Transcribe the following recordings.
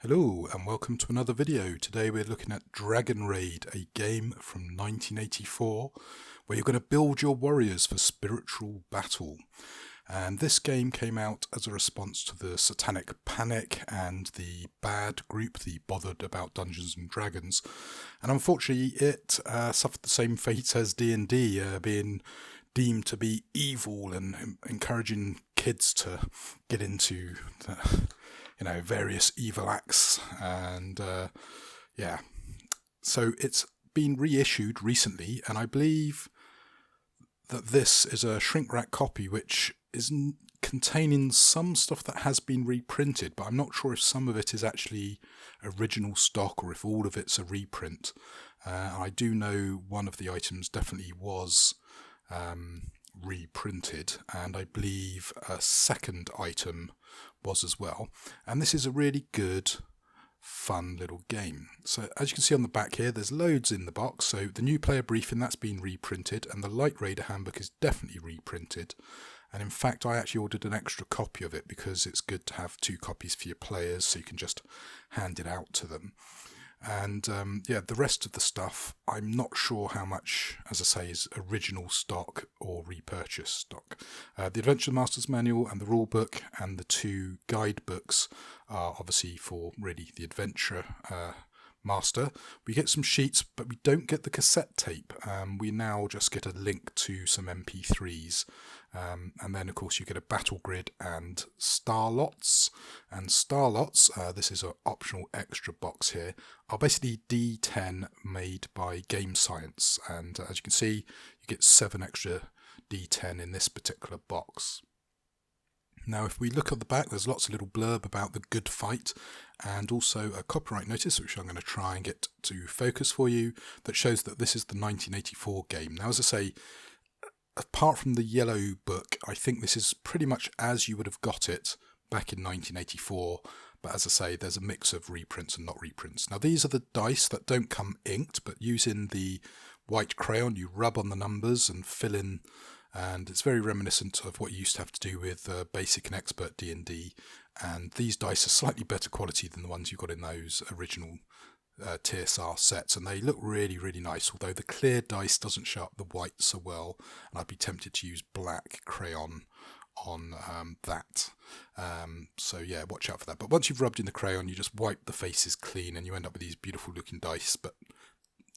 Hello and welcome to another video. Today we're looking at Dragonraid, a game from 1984 where you're going to build your warriors for spiritual battle. And this game came out as a response to the Satanic Panic and the bad group, the Bothered About Dungeons and Dragons. And unfortunately it suffered the same fate as D&D, being deemed to be evil and encouraging kids to get into various evil acts. And so it's been reissued recently, and I believe that this is a shrink wrap copy which is containing some stuff that has been reprinted, but I'm not sure if some of it is actually original stock or if all of it's a reprint. I do know one of the items definitely was reprinted, and I believe a second item was as well. And this is a really good, fun little game. So as you can see on the back here, there's loads in the box. So the new player briefing, that's been reprinted, and the Light Raider handbook is definitely reprinted. And in fact, I actually ordered an extra copy of it because it's good to have 2 copies for your players, so you can just hand it out to them. And the rest of the stuff, I'm not sure how much, as I say, is original stock or repurchase stock. The Adventure Master's Manual and the Rule Book and the 2 guidebooks are obviously for really the Adventure Master. We get some sheets, but we don't get the cassette tape. We now just get a link to some MP3s. And then, of course, you get a battle grid and star lots. And star lots, this is an optional extra box here, are basically D10 made by Game Science. And as you can see, you get 7 extra D10 in this particular box. Now, if we look at the back, there's lots of little blurb about the good fight and also a copyright notice, which I'm going to try and get to focus for you, that shows that this is the 1984 game. Now, as I say, apart from the yellow book, I think this is pretty much as you would have got it back in 1984. But as I say, there's a mix of reprints and not reprints. Now, these are the dice that don't come inked, but using the white crayon, you rub on the numbers and fill in. And it's very reminiscent of what you used to have to do with basic and expert D&D. And these dice are slightly better quality than the ones you got in those original TSR sets, and they look really, really nice, although the clear dice doesn't show up the white so well, and I'd be tempted to use black crayon on that. So yeah, watch out for that. But once you've rubbed in the crayon, you just wipe the faces clean and you end up with these beautiful looking dice, but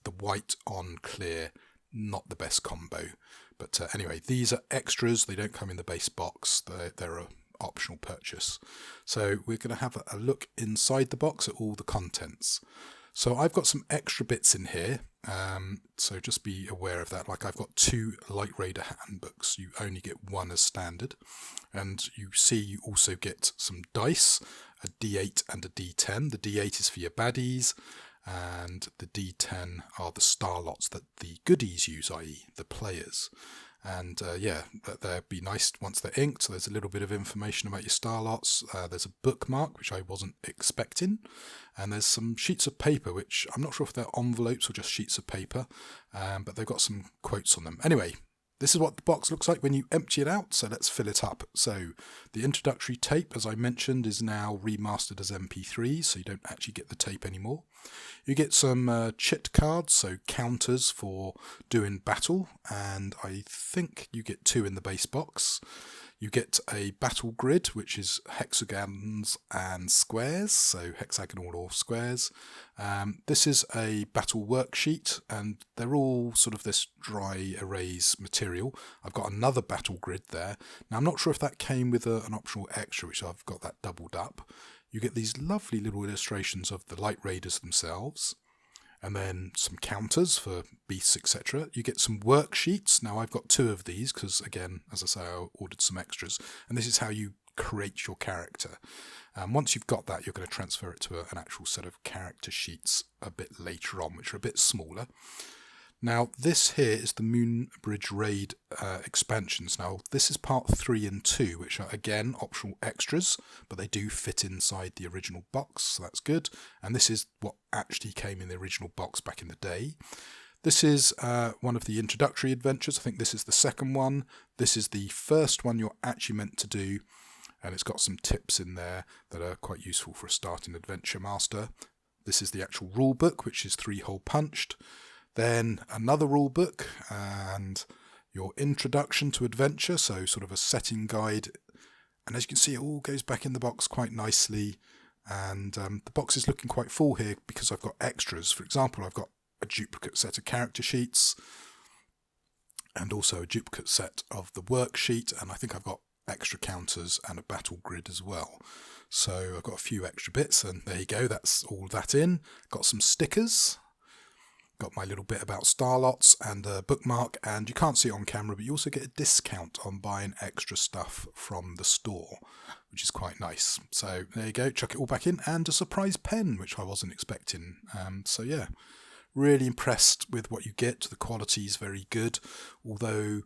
the white on clear, not the best combo. But anyway, these are extras. They don't come in the base box. They're a optional purchase. So we're going to have a look inside the box at all the contents. So I've got some extra bits in here, so just be aware of that. Like I've got 2 Light Raider handbooks. You only get 1 as standard. And you see you also get some dice, a D8 and a D10. The D8 is for your baddies, and the D10 are the star lots that the goodies use, i.e. the players. And they'd be nice once they're inked. So there's a little bit of information about your star lots. There's a bookmark, which I wasn't expecting. And there's some sheets of paper, which I'm not sure if they're envelopes or just sheets of paper. But they've got some quotes on them. Anyway, this is what the box looks like when you empty it out. So let's fill it up. So the introductory tape, as I mentioned, is now remastered as MP3. So you don't actually get the tape anymore. You get some chit cards, so counters for doing battle, and I think you get 2 in the base box. You get a battle grid, which is hexagons and squares, so hexagonal or squares. This is a battle worksheet, and they're all sort of this dry erase material. I've got another battle grid there. Now, I'm not sure if that came with an optional extra, which I've got that doubled up. You get these lovely little illustrations of the Light Raiders themselves, and then some counters for beasts, etc. You get some worksheets. Now, I've got 2 of these because, again, as I say, I ordered some extras, and this is how you create your character. Once you've got that, you're going to transfer it to an actual set of character sheets a bit later on, which are a bit smaller. Now, this here is the Moonbridge Raid expansions. Now, this is part 3 and 2, which are, again, optional extras, but they do fit inside the original box, so that's good. And this is what actually came in the original box back in the day. This is one of the introductory adventures. I think this is the second one. This is the first one you're actually meant to do. and it's got some tips in there that are quite useful for a starting adventure master. This is the actual rule book, which is 3-hole punched. Then another rule book and your introduction to adventure, so sort of a setting guide. And as you can see, it all goes back in the box quite nicely. And the box is looking quite full here because I've got extras. For example, I've got a duplicate set of character sheets and also a duplicate set of the worksheet, and I think I've got extra counters and a battle grid as well. So I've got a few extra bits, and there you go, that's all that in. Got some stickers, got my little bit about Starlots and a bookmark, and you can't see it on camera, but you also get a discount on buying extra stuff from the store, which is quite nice. So there you go, chuck it all back in, and a surprise pen, which I wasn't expecting. So yeah, really impressed with what you get. The quality is very good, although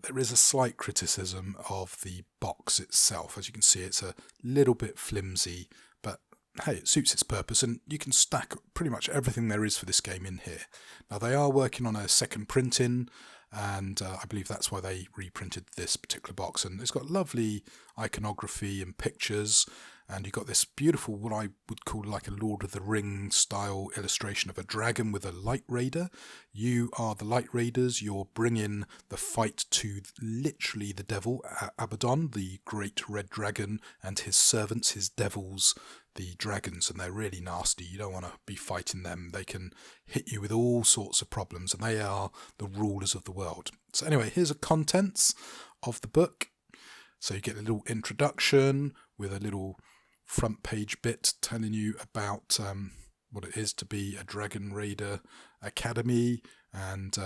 there is a slight criticism of the box itself. As you can see, it's a little bit flimsy, but hey, it suits its purpose, and you can stack pretty much everything there is for this game in here. Now, they are working on a second printing, and I believe that's why they reprinted this particular box, and it's got lovely iconography and pictures, and you've got this beautiful, what I would call like a Lord of the Rings style illustration of a dragon with a light raider. You are the light raiders. You're bringing the fight to literally the devil, Abaddon, the great red dragon, and his servants, his devils, the dragons, and they're really nasty. You don't want to be fighting them. They can hit you with all sorts of problems, and they are the rulers of the world. So anyway, here's the contents of the book. So you get a little introduction with a little front page bit telling you about what it is to be a Dragon Raider Academy, and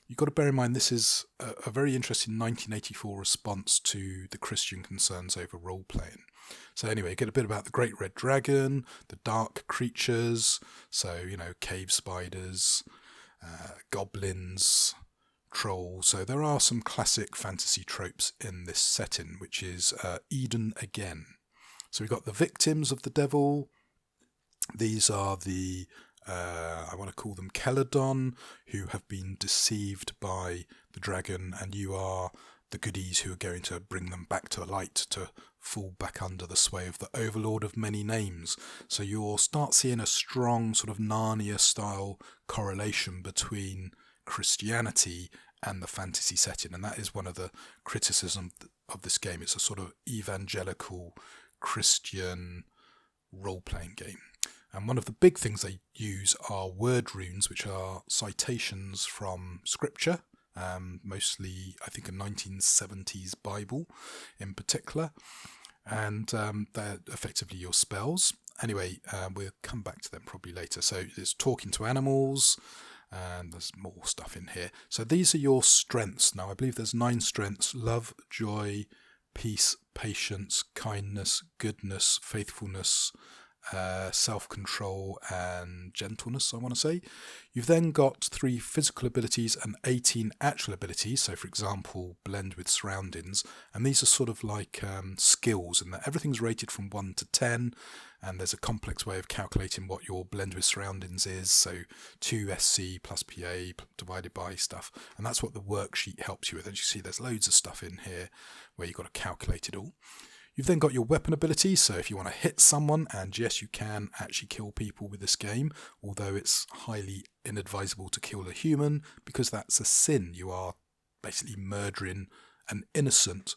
you've got to bear in mind this is a very interesting 1984 response to the Christian concerns over role-playing. So anyway, you get a bit about the Great Red Dragon, the dark creatures, so, you know, cave spiders, goblins, trolls. So there are some classic fantasy tropes in this setting, which is Eden again. So we've got the victims of the devil. These are the, I want to call them Celadon, who have been deceived by the dragon, and you are the goodies who are going to bring them back to light, to fall back under the sway of the overlord of many names. So you'll start seeing a strong sort of Narnia-style correlation between Christianity and the fantasy setting, and that is one of the criticisms of this game. It's a sort of evangelical Christian role-playing game. And one of the big things they use are word runes, which are citations from scripture, mostly I think a 1970s Bible in particular, and they're effectively your spells. Anyway, we'll come back to them probably later. So it's talking to animals, and there's more stuff in here. So these are your strengths. Now I believe there's 9 strengths: love, joy, peace, patience, kindness, goodness, faithfulness, self-control, and gentleness, I want to say. You've then got 3 physical abilities and 18 actual abilities. So for example, blend with surroundings, and these are sort of like skills, and everything's rated from 1 to 10, and there's a complex way of calculating what your blend with surroundings is. So 2 SC plus PA divided by stuff, and that's what the worksheet helps you with. As you see, there's loads of stuff in here where you've got to calculate it all. You've then got your weapon ability, so if you want to hit someone, and yes, you can actually kill people with this game, although it's highly inadvisable to kill a human, because that's a sin. You are basically murdering an innocent,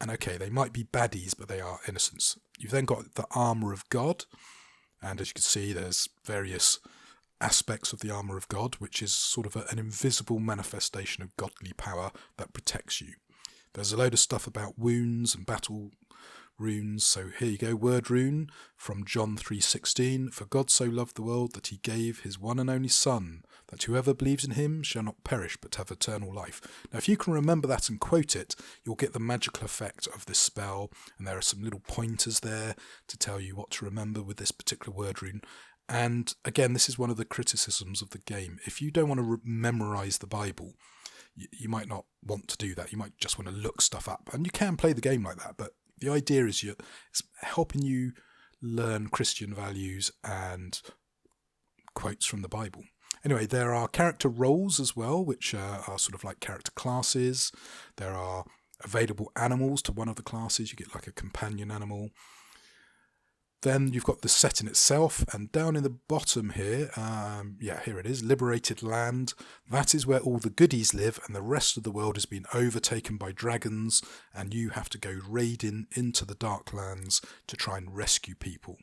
and okay, they might be baddies, but they are innocents. You've then got the armour of God, and as you can see, there's various aspects of the armour of God, which is sort of an invisible manifestation of godly power that protects you. There's a load of stuff about wounds and battle runes. So here you go, word rune from John 3:16. For God so loved the world that he gave his one and only Son, that whoever believes in him shall not perish but have eternal life. Now if you can remember that and quote it, you'll get the magical effect of this spell, and there are some little pointers there to tell you what to remember with this particular word rune. And again, this is one of the criticisms of the game. If you don't want to memorise the Bible, you might not want to do that. You might just want to look stuff up, and you can play the game like that, but the idea is it's helping you learn Christian values and quotes from the Bible. Anyway, there are character roles as well, which are sort of like character classes. There are available animals to one of the classes. You get like a companion animal. Then you've got the setting itself, and down in the bottom here, here it is, Liberated Land. That is where all the goodies live, and the rest of the world has been overtaken by dragons, and you have to go raiding into the Darklands to try and rescue people.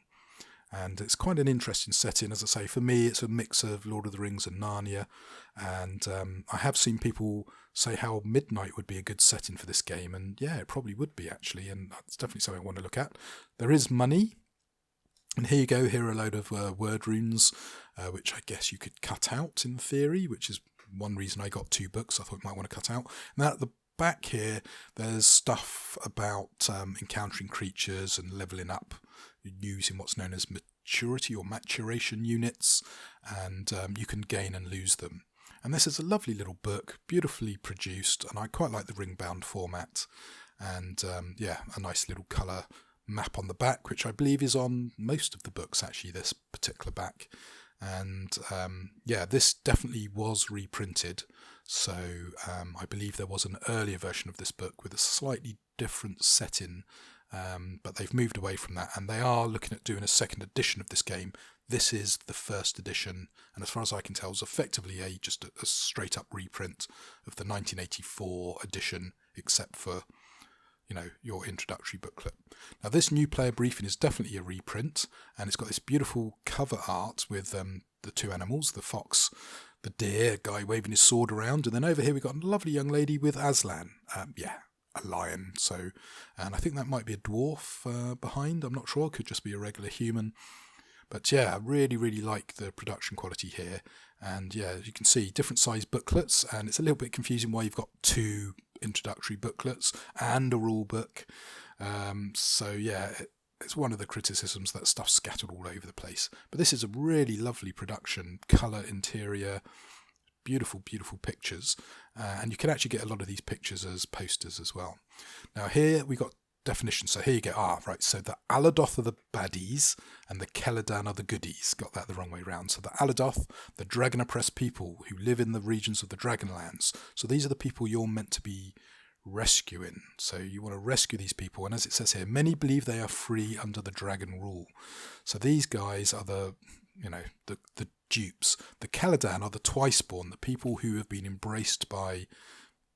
And it's quite an interesting setting. As I say, for me, it's a mix of Lord of the Rings and Narnia. And I have seen people say how Midnight would be a good setting for this game. And yeah, it probably would be, actually. And that's definitely something I want to look at. There is money. And here you go. Here are a load of word runes, which I guess you could cut out in theory, which is one reason I got 2 books I thought you might want to cut out. And at the back here, there's stuff about encountering creatures and levelling up using what's known as maturity or maturation units, and you can gain and lose them. And this is a lovely little book, beautifully produced, and I quite like the ring-bound format. And a nice little colour map on the back, which I believe is on most of the books, actually, this particular back. And this definitely was reprinted. So I believe there was an earlier version of this book with a slightly different setting, but they've moved away from that, and they are looking at doing a second edition of this game. This is the first edition, and as far as I can tell, it's effectively just a straight up reprint of the 1984 edition, except for your introductory booklet. Now, this new player briefing is definitely a reprint, and it's got this beautiful cover art with the 2 animals, the fox, the deer, a guy waving his sword around, and then over here we've got a lovely young lady with Aslan. A lion. So, and I think that might be a dwarf behind. I'm not sure. Could just be a regular human. But yeah, I really, really like the production quality here. And yeah, as you can see, different size booklets, and it's a little bit confusing why you've got 2 introductory booklets and a rule book. It's one of the criticisms that stuff's scattered all over the place. But this is a really lovely production, colour, interior, beautiful, beautiful pictures. And you can actually get a lot of these pictures as posters as well. Now here we got definitions. So here you go. So the Aladoth are the baddies and the Celadan are the goodies. Got that the wrong way round. So the Aladoth, the dragon oppressed people who live in the regions of the Dragonlands. So these are the people you're meant to be rescuing. So you want to rescue these people, and as it says here, many believe they are free under the dragon rule. So these guys are the dupes. The Celadan are the twice-born, the people who have been embraced by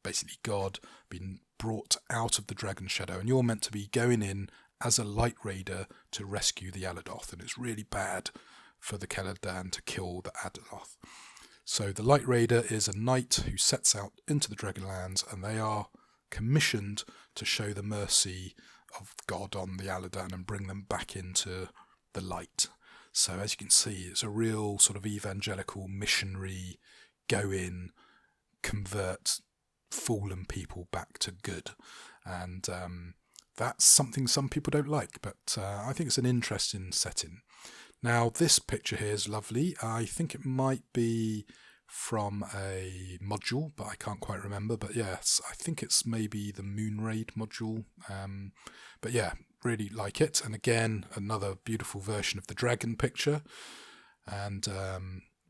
basically God, been brought out of the dragon shadow, and you're meant to be going in as a light raider to rescue the Aladoth, and it's really bad for the Celadan to kill the Aladoth. So the light raider is a knight who sets out into the Dragonlands, and they are commissioned to show the mercy of God on the Aladan and bring them back into the light. So as you can see, it's a real sort of evangelical missionary, go in, convert fallen people back to good. And that's something some people don't like, but I think it's an interesting setting. Now this picture here is lovely. I think it might be from a module, but I can't quite remember. But yes, I think it's maybe the Moonbridge Raid module. But yeah, really like it. And again, another beautiful version of the dragon picture. And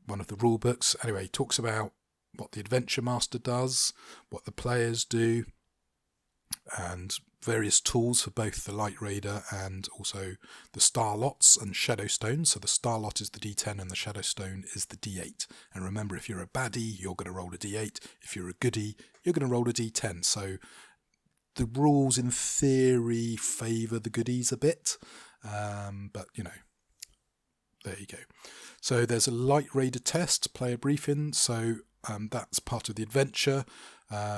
one of the rule books. Anyway, it talks about what the Adventure Master does, what the players do, and various tools for both the Light Raider and also the Starlots and Shadowstone. So the Starlot is the D10 and the Shadowstone is the D8. And remember, if you're a baddie, you're going to roll a D8. If you're a goodie, you're going to roll a D10. So the rules in theory favour the goodies a bit, but there you go. So there's a Light Raider test, player briefing. So that's part of the adventure,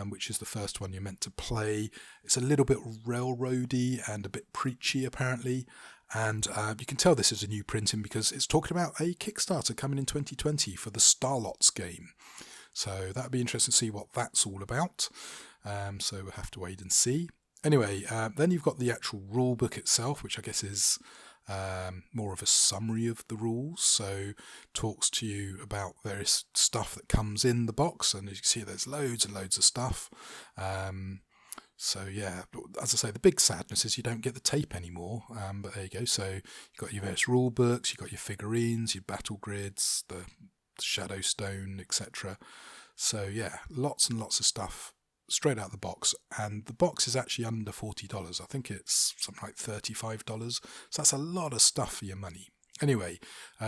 which is the first one you're meant to play. It's a little bit railroady and a bit preachy, apparently. And you can tell this is a new printing because it's talking about a Kickstarter coming in 2020 for the Starlots game. So that'd be interesting to see what that's all about. So we'll have to wait and see. Anyway, then you've got the actual rule book itself, which I guess is more of a summary of the rules. So talks to you about various stuff that comes in the box, and as you can see, there's loads and loads of stuff. So yeah, as I say, the big sadness is you don't get the tape anymore, but there you go. So you've got your various rule books, you've got your figurines, your battle grids, the Shadowstone, etc. So yeah, lots and lots of stuff straight out of the box, and the box is actually under $40. I think it's something like $35, so that's a lot of stuff for your money. Anyway,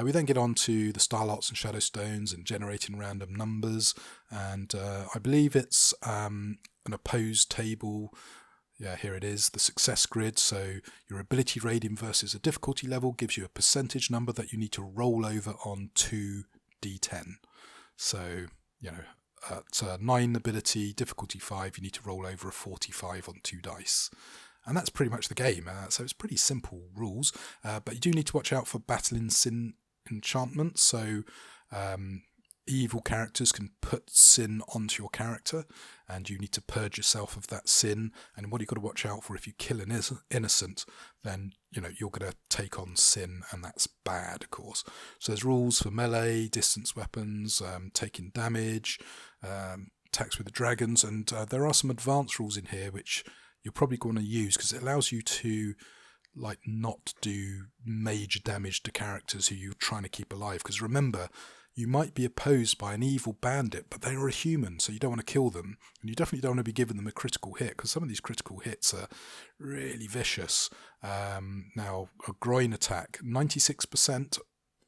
we then get on to the star lots and shadow stones and generating random numbers, and I believe it's an opposed table. Yeah, here it is, the success grid. So your ability rating versus a difficulty level gives you a percentage number that you need to roll over on 2d10. So, at 9 ability, difficulty 5, you need to roll over a 45 on 2 dice. And that's pretty much the game. So it's pretty simple rules, but you do need to watch out for battling sin enchantment. So evil characters can put sin onto your character, and you need to purge yourself of that sin. And what you've got to watch out for, if you kill an innocent, then you're going to take on sin, and that's bad, of course. So there's rules for melee, distance weapons, taking damage, attacks with the dragons, and there are some advanced rules in here which you're probably going to use because it allows you to not do major damage to characters who you're trying to keep alive. Because remember, you might be opposed by an evil bandit, but they are a human, so you don't want to kill them, and you definitely don't want to be giving them a critical hit, because some of these critical hits are really vicious. Now, a groin attack, 96%,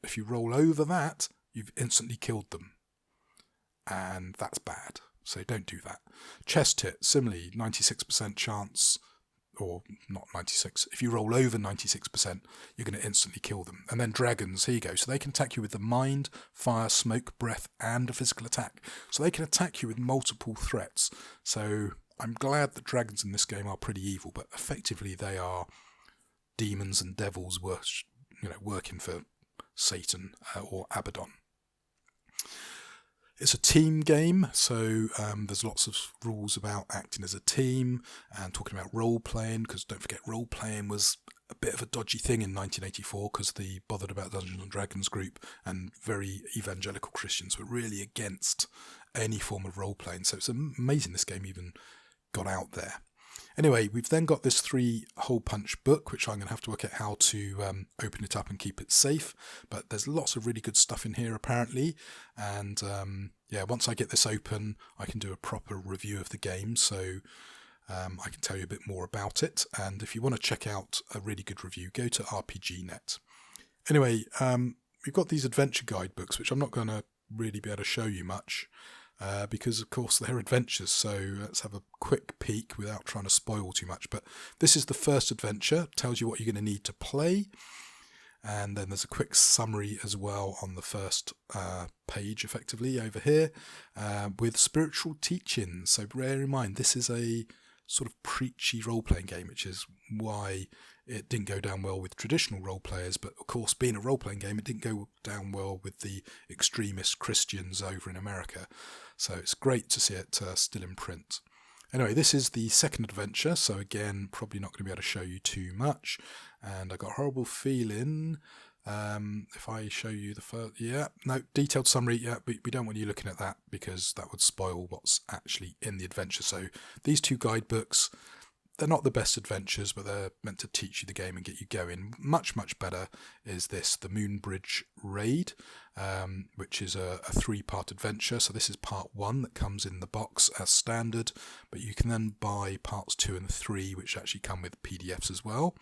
if you roll over that, you've instantly killed them, and that's bad, so don't do that. Chest hit, similarly, 96% chance, or not 96, if you roll over 96%, you're going to instantly kill them. And then dragons, here you go. So they can attack you with the mind, fire, smoke, breath, and a physical attack. So they can attack you with multiple threats. So I'm glad that dragons in this game are pretty evil, but effectively they are demons and devils working for Satan or Abaddon. It's a team game, so there's lots of rules about acting as a team and talking about role-playing, because don't forget, role-playing was a bit of a dodgy thing in 1984 because the Bothered About Dungeons and Dragons group and very evangelical Christians were really against any form of role-playing, so it's amazing this game even got out there. Anyway, we've then got this 3-hole punch book, which I'm going to have to work out how to open it up and keep it safe. But there's lots of really good stuff in here, apparently. And once I get this open, I can do a proper review of the game. So I can tell you a bit more about it. And if you want to check out a really good review, go to RPGNet. Anyway, we've got these adventure guidebooks, which I'm not going to really be able to show you much. Because of course they're adventures, so let's have a quick peek without trying to spoil too much. But this is the first adventure, tells you what you're going to need to play, and then there's a quick summary as well on the first page, effectively over here, with spiritual teachings. So bear in mind, this is a sort of preachy role-playing game, which is why it didn't go down well with traditional role players, but of course being a role-playing game, it didn't go down well with the extremist Christians over in America. So it's great to see it still in print. Anyway, this is the second adventure, so again, probably not going to be able to show you too much. And I got a horrible feeling, if I show you the first, detailed summary, we don't want you looking at that because that would spoil what's actually in the adventure. So these 2 guidebooks, they're not the best adventures, but they're meant to teach you the game and get you going. Much, much better is this, the Moonbridge Raid, which is a 3-part adventure. So this is part 1 that comes in the box as standard, but you can then buy parts 2 and 3, which actually come with PDFs as well.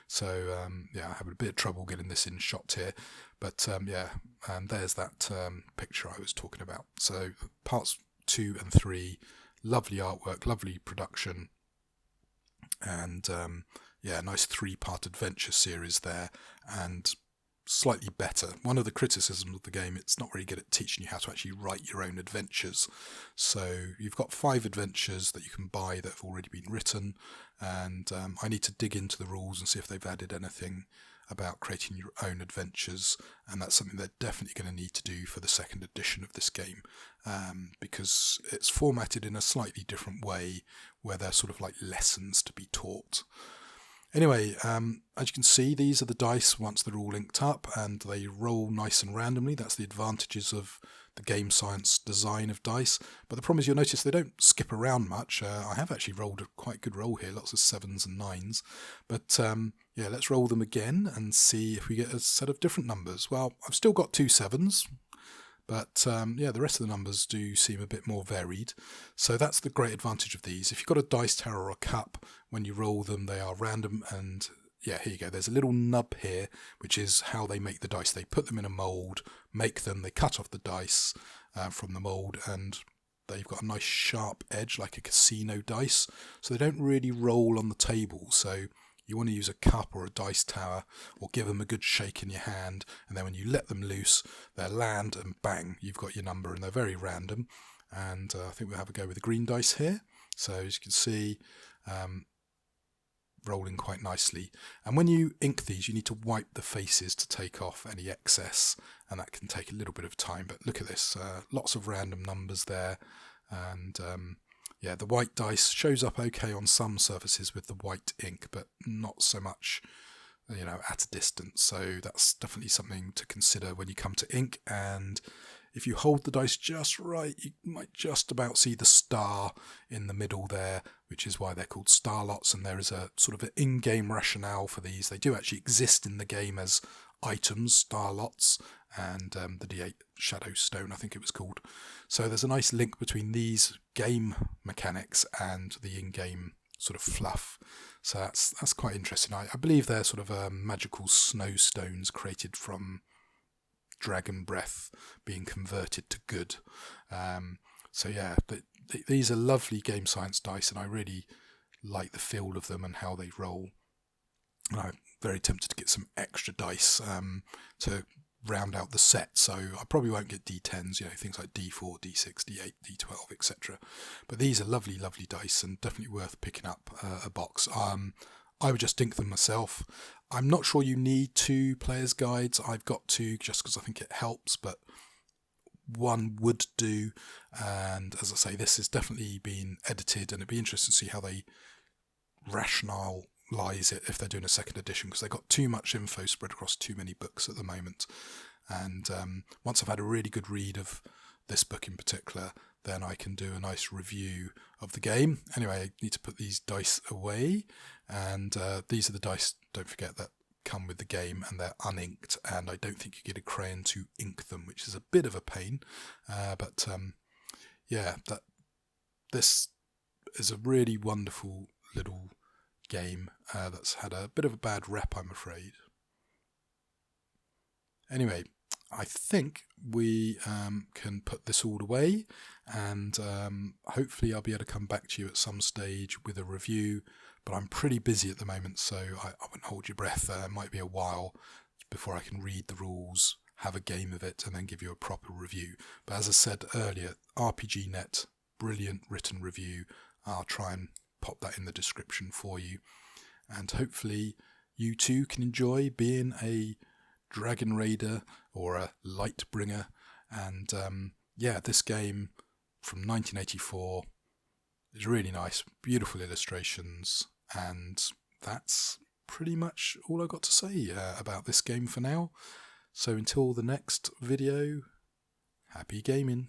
So, I have a bit of trouble getting this in shot here, but there's that picture I was talking about. So parts 2 and 3, lovely artwork, lovely production, and nice 3-part adventure series there, and slightly better. One of the criticisms of the game, it's not very good at teaching you how to actually write your own adventures. So you've got 5 adventures that you can buy that have already been written, and I need to dig into the rules and see if they've added anything about creating your own adventures, and that's something they're definitely going to need to do for the second edition of this game, because it's formatted in a slightly different way where they're sort of like lessons to be taught. Anyway, as you can see, these are the dice once they're all linked up, and they roll nice and randomly. That's the advantages of the game science design of dice. But the problem is, you'll notice they don't skip around much. I have actually rolled a quite good roll here, lots of 7s and 9s. But let's roll them again and see if we get a set of different numbers. Well, I've still got 2 7s, But yeah, the rest of the numbers do seem a bit more varied. So that's the great advantage of these. If you've got a dice tower or a cup, when you roll them, they are random. And yeah, here you go. There's a little nub here, which is how they make the dice. They put them in a mould, make them, they cut off the dice from the mould, and they've got a nice sharp edge like a casino dice. So they don't really roll on the table. So you want to use a cup or a dice tower, or give them a good shake in your hand, and then when you let them loose, they'll land and bang, you've got your number, and they're very random. And I think we'll have a go with the green dice here. So as you can see, rolling quite nicely. And when you ink these, you need to wipe the faces to take off any excess, and that can take a little bit of time. But look at this, lots of random numbers there, and yeah, the white dice shows up okay on some surfaces with the white ink, but not so much, at a distance. So that's definitely something to consider when you come to ink. And if you hold the dice just right, you might just about see the star in the middle there, which is why they're called star lots. And there is a sort of an in-game rationale for these. They do actually exist in the game as items, star lots, and the D8 Shadow Stone, I think it was called. So there's a nice link between these game mechanics and the in-game sort of fluff. So that's quite interesting. I believe they're sort of magical snow stones created from dragon breath being converted to good. So yeah, these are lovely game science dice, and I really like the feel of them and how they roll. And I'm very tempted to get some extra dice to round out the set, so I probably won't get D10s, things like D4, D6, D8, D12, etc. But these are lovely, lovely dice, and definitely worth picking up a box. I would just ink them myself. I'm not sure you need 2 players' guides. I've got 2 just because I think it helps, but one would do. And as I say, this has definitely been edited, and it'd be interesting to see how they rationalise it if they're doing a second edition, because they've got too much info spread across too many books at the moment. And once I've had a really good read of this book in particular, then I can do a nice review of the game. Anyway, I need to put these dice away, and these are the dice, don't forget, that come with the game, and they're uninked, and I don't think you get a crayon to ink them, which is a bit of a pain. But yeah, this is a really wonderful little game that's had a bit of a bad rep, I'm afraid. Anyway, I think we can put this all away, and hopefully I'll be able to come back to you at some stage with a review, but I'm pretty busy at the moment, so I wouldn't hold your breath. It might be a while before I can read the rules, have a game of it, and then give you a proper review. But as I said earlier, RPG.net, brilliant written review. I'll try and pop that in the description for you, and hopefully you too can enjoy being a Dragon Raider or a Lightbringer. And yeah, this game from 1984 is really nice, beautiful illustrations, and that's pretty much all I've got to say about this game for now. So until the next video, happy gaming.